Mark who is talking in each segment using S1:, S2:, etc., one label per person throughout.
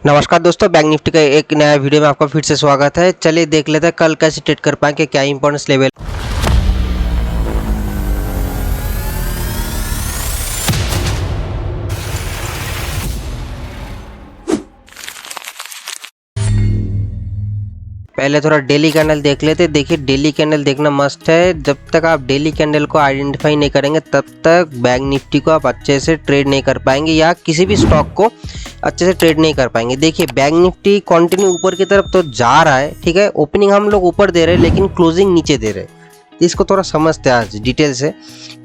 S1: नमस्कार दोस्तों, bank Nifty का एक नया वीडियो में आपका फिर से स्वागत है। चलिए देख लेते हैं कल कैसे ट्रेड कर पाएंगे, क्या इंपॉर्टेंस लेवल। पहले थोड़ा डेली कैंडल देख लेते हैं। देखिए डेली कैंडल देखना मस्ट है। जब तक आप डेली कैंडल को आइडेंटिफाई नहीं करेंगे तब तक बैंक निफ्टी को आप अच्छे से ट्रेड नहीं कर पाएंगे या किसी भी स्टॉक को अच्छे से ट्रेड नहीं कर पाएंगे। देखिए बैंक निफ्टी कंटिन्यू ऊपर की तरफ तो जा रहा है, ठीक है। ओपनिंग हम लोग ऊपर दे रहे हैं लेकिन क्लोजिंग नीचे दे रहे हैं। इसको थोड़ा समझते हैं आज डिटेल से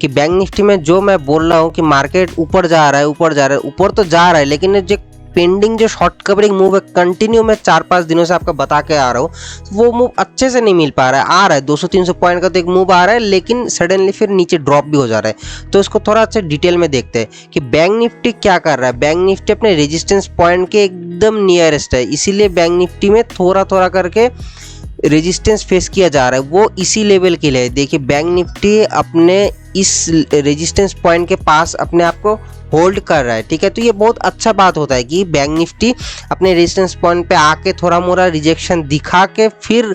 S1: कि बैंक निफ्टी में जो मैं बोल रहा हूँ कि मार्केट ऊपर जा रहा है, ऊपर तो जा रहा है, लेकिन जो पेंडिंग जो शॉर्ट कवरिंग मूव है कंटिन्यू मैं 4-5 दिनों से आपको बता के आ रहा हूँ, वो मूव अच्छे से नहीं मिल पा रहा है। आ रहा है 200-300 पॉइंट का तो एक मूव आ रहा है, लेकिन सडनली फिर नीचे ड्रॉप भी हो जा रहा है। तो इसको थोड़ा अच्छा डिटेल में देखते हैं कि बैंक निफ्टी क्या कर रहा है। बैंक निफ्टी अपने रेजिस्टेंस पॉइंट के एकदम नियरेस्ट है, इसीलिए बैंक निफ्टी में थोड़ा थोड़ा करके रेजिस्टेंस फेस किया जा रहा है, वो इसी लेवल के लिए। देखिए बैंक निफ्टी अपने इस रेजिस्टेंस पॉइंट के पास अपने आप को होल्ड कर रहा है, ठीक है। तो ये बहुत अच्छा बात होता है कि बैंक निफ्टी अपने रेजिस्टेंस पॉइंट पे आके थोड़ा मोड़ा रिजेक्शन दिखा के फिर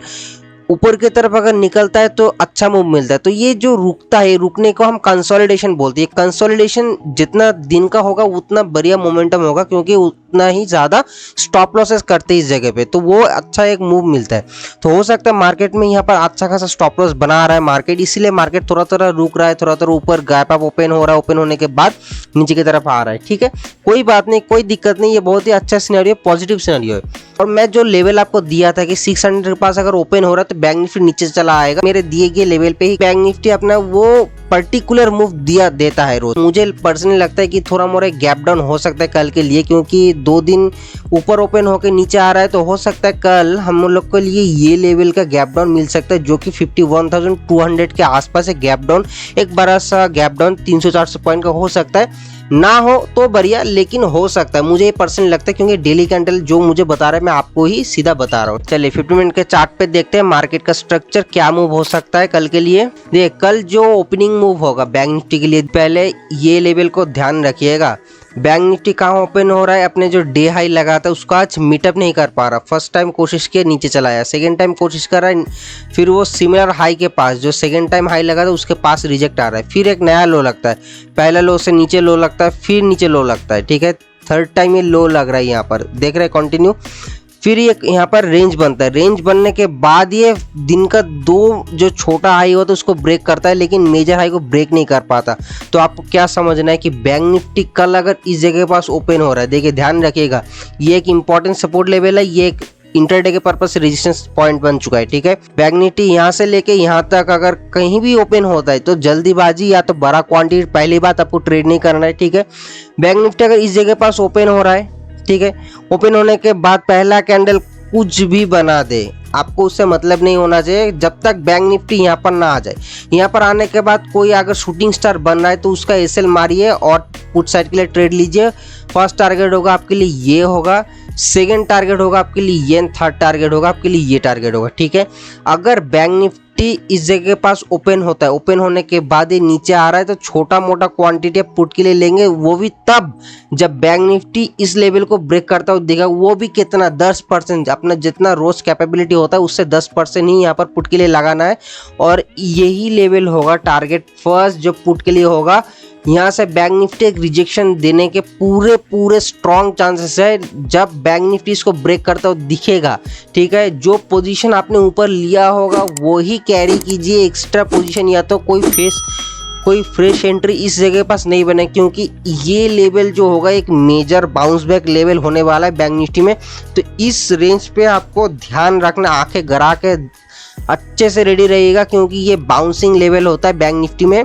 S1: ऊपर की तरफ अगर निकलता है तो अच्छा मूव मिलता है। तो ये जो रुकता है, रुकने को हम कंसोलिडेशन बोलते हैं। कंसोलिडेशन जितना दिन का होगा उतना बढ़िया मोमेंटम होगा, क्योंकि उतना ही ज़्यादा स्टॉप लॉसेस करते हैं इस जगह पे, तो वो अच्छा एक मूव मिलता है। तो हो सकता है मार्केट में यहाँ पर अच्छा खासा स्टॉप लॉस बना रहा है मार्केट, इसीलिए मार्केट थोड़ा थोड़ा रुक रहा है, थोड़ा थोड़ा ऊपर गैप अप ओपन हो रहा है, ओपन होने के बाद नीचे की तरफ आ रहा है, ठीक है। कोई बात नहीं, कोई दिक्कत नहीं, ये बहुत ही अच्छा सिनेरियो, पॉजिटिव सिनेरियो है। और मैं जो लेवल आपको दिया था कि 600 के पास अगर ओपन हो रहा है तो बैंक निफ्टी नीचे चला आएगा, मेरे दिए गए लेवल पे ही बैंक निफ्टी अपना वो पर्टिकुलर मूव देता है रोज। मुझे पर्सनली लगता है कि थोड़ा मोड़ा गैप डाउन हो सकता है कल के लिए, क्योंकि 2 दिन ऊपर ओपन होकर नीचे आ रहा है, तो हो सकता है कल हम लोग के लिए ये लेवल का गैप डाउन मिल सकता है, जो कि 51,200 के आसपास है गैप डाउन। एक बड़ा सा गैप डाउन 300-400 पॉइंट का हो सकता है, ना हो तो बढ़िया, लेकिन हो सकता है। मुझे ये पर्सनली लगता है, क्योंकि डेली कैंडल जो मुझे बता रहा है मैं आपको ही सीधा बता रहा हूँ। चलिए 50 मिनट के चार्ट पे देखते हैं मार्केट का स्ट्रक्चर, क्या मूव हो सकता है कल के लिए। देख कल जो ओपनिंग मूव होगा बैंक निफ्टी के लिए, पहले ये लेवल को ध्यान रखिएगा। बैंक निफ्टी कहाँ ओपन हो रहा है, अपने जो डे हाई लगा था उसका आज मीटअप नहीं कर पा रहा। फर्स्ट टाइम कोशिश किया नीचे चला आया, सेकेंड टाइम कोशिश कर रहा है, फिर वो सिमिलर हाई के पास जो सेकेंड टाइम हाई लगा था उसके पास रिजेक्ट आ रहा है, फिर एक नया लो लगता है, पहला लो से नीचे लो लगता है, फिर नीचे लो लगता है, ठीक है। थर्ड टाइम ये लो लग रहा है, यहाँ पर देख रहे हैं कंटिन्यू। फिर ये यहाँ पर रेंज बनता है, रेंज बनने के बाद ये दिन का 2 जो छोटा हाई होता है उसको ब्रेक करता है, लेकिन मेजर हाई को ब्रेक नहीं कर पाता। तो आपको क्या समझना है कि बैंक निफ्टी कल अगर इस जगह के पास ओपन हो रहा है, देखिए ध्यान रखिएगा, ये एक इंपॉर्टेंट सपोर्ट लेवल है, ये एक इंटरडे के पर्पज से रेजिस्टेंस पॉइंट बन चुका है, ठीक है। बैंक निफ्टी यहाँ से लेके यहाँ तक अगर कहीं भी ओपन होता है तो जल्दीबाजी या तो बड़ा क्वांटिटी, पहली बात आपको ट्रेड नहीं करना है, ठीक है। बैंक निफ्टी अगर इस जगह पास ओपन हो रहा है, ठीक है, ओपन होने के बाद पहला कैंडल कुछ भी बना दे, आपको उससे मतलब नहीं होना चाहिए जब तक बैंक निफ्टी यहाँ पर ना आ जाए। यहाँ पर आने के बाद कोई अगर शूटिंग स्टार बन रहा है तो उसका एसएल मारिए और पुट साइड के लिए ट्रेड लीजिए। फर्स्ट टारगेट होगा आपके लिए ये होगा, सेकेंड टारगेट होगा आपके लिए ये, थर्ड टारगेट होगा आपके लिए ये टारगेट होगा, ठीक है। अगर बैंक निफ्टी इस जगह के पास ओपन होता है, ओपन होने के बाद ये नीचे आ रहा है, तो छोटा मोटा क्वांटिटी पुट के लिए लेंगे, वो भी तब जब बैंक निफ्टी इस लेवल को ब्रेक करता हुआ दिखेगा, वो भी कितना 10%, अपना जितना रोज कैपेबिलिटी होता है उससे 10% ही यहाँ पर पुट के लिए लगाना है। और यही लेवल होगा टारगेट फर्स्ट जो पुट के लिए होगा। यहाँ से बैंक निफ्टी एक रिजेक्शन देने के पूरे स्ट्रॉन्ग चांसेस है जब बैंक निफ्टी इसको ब्रेक करता हुआ दिखेगा, ठीक है। जो पोजीशन आपने ऊपर लिया होगा वो ही कैरी कीजिए, एक्स्ट्रा पोजीशन या तो कोई फ्रेश एंट्री इस जगह पास नहीं बने, क्योंकि ये लेवल जो होगा एक मेजर बाउंस बैक लेवल होने वाला है बैंक निफ्टी में। तो इस रेंज पे आपको ध्यान रखना, आंखें गड़ा के अच्छे से रेडी रहिएगा, क्योंकि ये बाउंसिंग लेवल होता है बैंक निफ्टी में,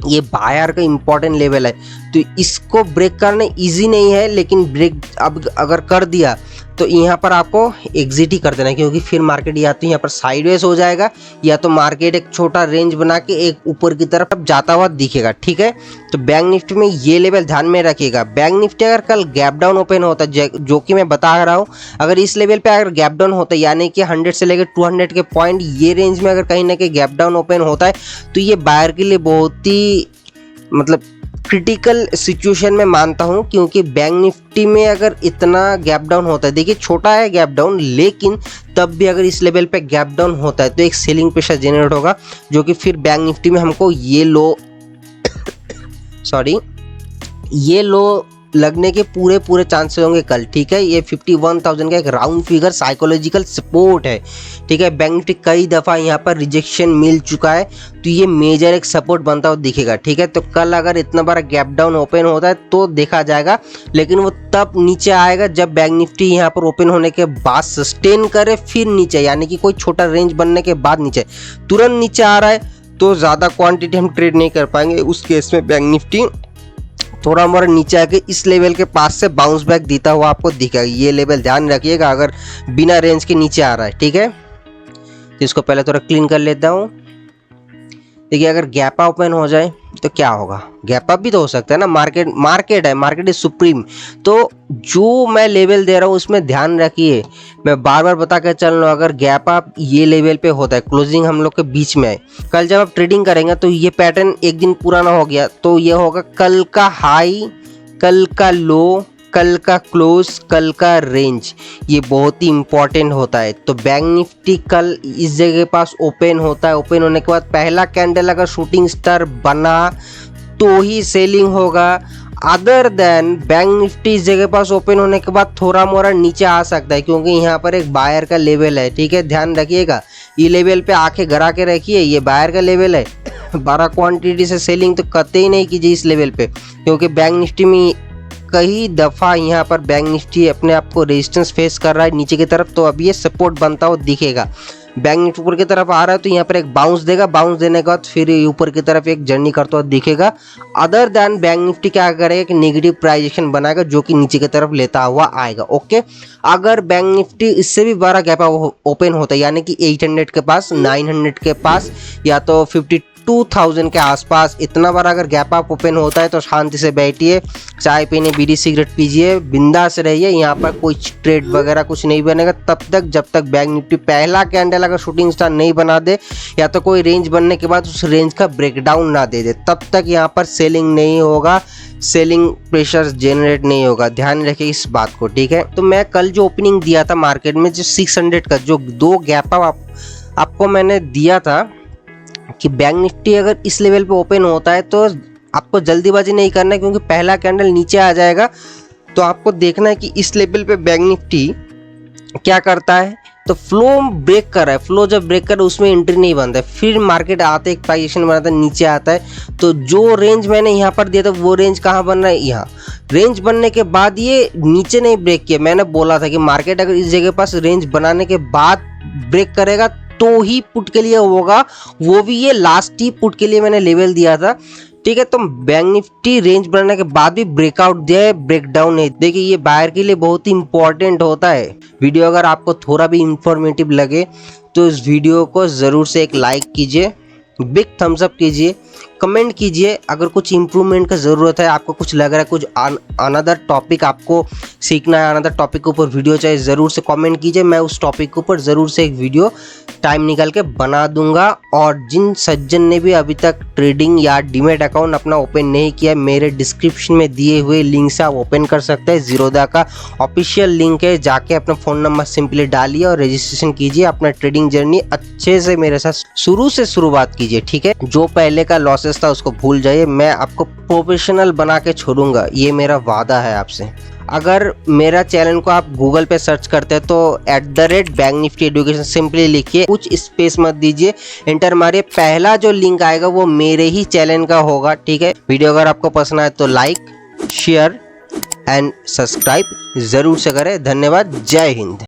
S1: ये बायर का इंपॉर्टेंट लेवल है। तो इसको ब्रेक करना इजी नहीं है, लेकिन ब्रेक अब अगर कर दिया तो यहाँ पर आपको एग्जिट ही कर देना है, क्योंकि फिर मार्केट या तो यहाँ पर साइडवेज हो जाएगा या तो मार्केट एक छोटा रेंज बना के एक ऊपर की तरफ जाता हुआ दिखेगा, ठीक है। तो बैंक निफ्टी में ये लेवल ध्यान में रखिएगा। बैंक निफ्टी अगर कल गैप डाउन ओपन होता है, जो कि मैं बता रहा हूँ, अगर इस लेवल पे अगर गैप डाउन होता है, यानी कि 100 से लेकर 200 के पॉइंट ये रेंज में अगर कहीं ना कहीं गैप डाउन ओपन होता है, तो ये बायर के लिए बहुत ही मतलब क्रिटिकल सिचुएशन में मानता हूं, क्योंकि बैंक निफ्टी में अगर इतना गैप डाउन होता है, देखिए छोटा है गैप डाउन, लेकिन तब भी अगर इस लेवल पे गैप डाउन होता है तो एक सेलिंग प्रेशर जनरेट होगा, जो कि फिर बैंक निफ्टी में हमको ये लो ये लो लगने के पूरे चांसेस होंगे कल। ठीक है, ये 51,000 का एक राउंड फिगर साइकोलॉजिकल सपोर्ट है। ठीक है, बैंक निफ्टी कई दफ़ा यहाँ पर रिजेक्शन मिल चुका है, तो ये मेजर एक सपोर्ट बनता हुआ दिखेगा। ठीक है, तो कल अगर इतना बड़ा गैप डाउन ओपन होता है तो देखा जाएगा, लेकिन वो तब नीचे आएगा जब बैंक निफ्टी यहाँ पर ओपन होने के बाद सस्टेन करे फिर नीचे, यानी कि कोई छोटा रेंज बनने के बाद नीचे। तुरंत नीचे आ रहा है तो ज़्यादा क्वांटिटी हम ट्रेड नहीं कर पाएंगे, उस केस में बैंक निफ्टी थोड़ा मोड़ा नीचे आके इस लेवल के पास से बाउंस बैक देता हुआ आपको दिखेगा। ये लेवल ध्यान रखिएगा अगर बिना रेंज के नीचे आ रहा है। ठीक है, तो इसको पहले थोड़ा क्लीन कर लेता हूँ। देखिए अगर गैप अप ओपन हो जाए तो क्या होगा, गैप अप भी तो हो सकता है ना, मार्केट इज सुप्रीम। तो जो मैं लेवल दे रहा हूँ उसमें ध्यान रखिए, मैं बार बार बता के चल रहा हूँ, अगर गैप अप ये लेवल पे होता है, क्लोजिंग हम लोग के बीच में है, कल जब आप ट्रेडिंग करेंगे तो ये पैटर्न एक दिन पुराना हो गया तो ये होगा कल का हाई, कल का लो, कल का क्लोज, कल का रेंज, ये बहुत ही इंपॉर्टेंट होता है। तो बैंक निफ्टी कल इस जगह के पास ओपन होता है, ओपन होने के बाद पहला कैंडल अगर शूटिंग स्टार बना तो ही सेलिंग होगा। अदर देन बैंक निफ्टी इस जगह पास ओपन होने के बाद थोड़ा मोड़ा नीचे आ सकता है, क्योंकि यहाँ पर एक बायर का लेवल है। ठीक है, ध्यान रखिएगा, ये लेवल पे आंखें गड़ा के रखिए, ये बायर का लेवल है। 12 क्वांटिटी से सेलिंग तो कतई ही नहीं कीजिए इस लेवल पे, क्योंकि बैंक निफ्टी में कई दफ़ा यहाँ पर बैंक निफ्टी अपने आप को रेजिस्टेंस फेस कर रहा है नीचे की तरफ, तो अब ये सपोर्ट बनता हुआ दिखेगा। बैंक निफ्टी ऊपर की तरफ आ रहा है तो यहाँ पर एक बाउंस देगा, बाउंस देने के बाद फिर ऊपर की तरफ एक जर्नी करता हुआ दिखेगा। अदर देन बैंक निफ्टी क्या करेगा कि नेगेटिव प्राइजेशन बनाएगा, जो कि नीचे की तरफ लेता हुआ आएगा। ओके, अगर बैंक निफ्टी इससे भी बड़ा गैप ओपन होता है, यानी कि 800 के पास, 900 के पास, या तो 52,000 के आसपास, इतना बार अगर गैप अप ओपन होता है तो शांति से बैठिए, चाय पीने, बीड़ी सिगरेट पीजिए, बिंदास रहिए। यहाँ पर कोई ट्रेड वगैरह कुछ नहीं बनेगा तब तक जब तक बैंक निफ्टी पहला कैंडल अगर शूटिंग स्टार नहीं बना दे, या तो कोई रेंज बनने के बाद उस रेंज का ब्रेकडाउन ना दे दे, तब तक यहाँ पर सेलिंग नहीं होगा, सेलिंग प्रेशर जनरेट नहीं होगा। ध्यान रखिए इस बात को। ठीक है, तो मैं कल जो ओपनिंग दिया था मार्केट में, जो 600 का जो 2 गैप अप आपको मैंने दिया था कि बैंक निफ्टी अगर इस लेवल पे ओपन होता है तो आपको जल्दीबाजी नहीं करना है, क्योंकि पहला कैंडल नीचे आ जाएगा। तो आपको देखना है कि इस लेवल पे बैंक निफ्टी क्या करता है। तो फ्लो ब्रेक कर रहा है, फ्लो जब ब्रेक कर रहा है उसमें एंट्री नहीं बनता है, फिर मार्केट आते एक प्राइजेशन बनाता है, नीचे आता है। तो जो रेंज मैंने यहाँ पर दिया था वो रेंज कहाँ बन रहा है, यहाँ रेंज बनने के बाद ये नीचे नहीं ब्रेक किया। मैंने बोला था कि मार्केट अगर इस जगह पास रेंज बनाने के बाद ब्रेक करेगा तो ही पुट के लिए होगा, वो भी ये लास्ट ही पुट के लिए मैंने लेवल दिया था। ठीक है, तो बैंक निफ्टी रेंज बनाने के बाद भी ब्रेकआउट दिया है, ब्रेकडाउन नहीं। देखिए ये बायर के लिए बहुत ही इंपॉर्टेंट होता है। वीडियो अगर आपको थोड़ा भी इंफॉर्मेटिव लगे तो इस वीडियो को ज़रूर से एक लाइक कीजिए, बिग थम्स अप कीजिए, कमेंट कीजिए। अगर कुछ इम्प्रूवमेंट का ज़रूरत है, आपको कुछ लग रहा है कुछ अनदर टॉपिक आपको सीखना है, अनदर टॉपिक के ऊपर वीडियो चाहिए, ज़रूर से कमेंट कीजिए। मैं उस टॉपिक के ऊपर ज़रूर से एक वीडियो टाइम निकाल के बना दूंगा। और जिन सज्जन ने भी अभी तक ट्रेडिंग या डीमैट अकाउंट अपना ओपन नहीं किया, मेरे डिस्क्रिप्शन में दिए हुए लिंक से आप ओपन कर सकते हैं। ज़ीरोधा का ऑफिशियल लिंक है, जाके अपना फ़ोन नंबर सिंपली डालिए और रजिस्ट्रेशन कीजिए। अपना ट्रेडिंग जर्नी अच्छे से मेरे साथ शुरू से शुरुआत कीजिए। ठीक है, जो पहले का लॉसेस था उसको भूल जाइए, मैं आपको प्रोफेशनल बना के छोड़ूंगा, ये मेरा वादा है आपसे। अगर मेरा चैनल को आप गूगल पे सर्च करते हैं तो @बैंक निफ्टी एजुकेशन सिंपली लिखिए, कुछ स्पेस मत दीजिए, एंटर मारिए, पहला जो लिंक आएगा वो मेरे ही चैनल का होगा। ठीक है, वीडियो अगर आपको पसंद आए तो लाइक, शेयर एंड सब्सक्राइब ज़रूर से करें। धन्यवाद, जय हिंद।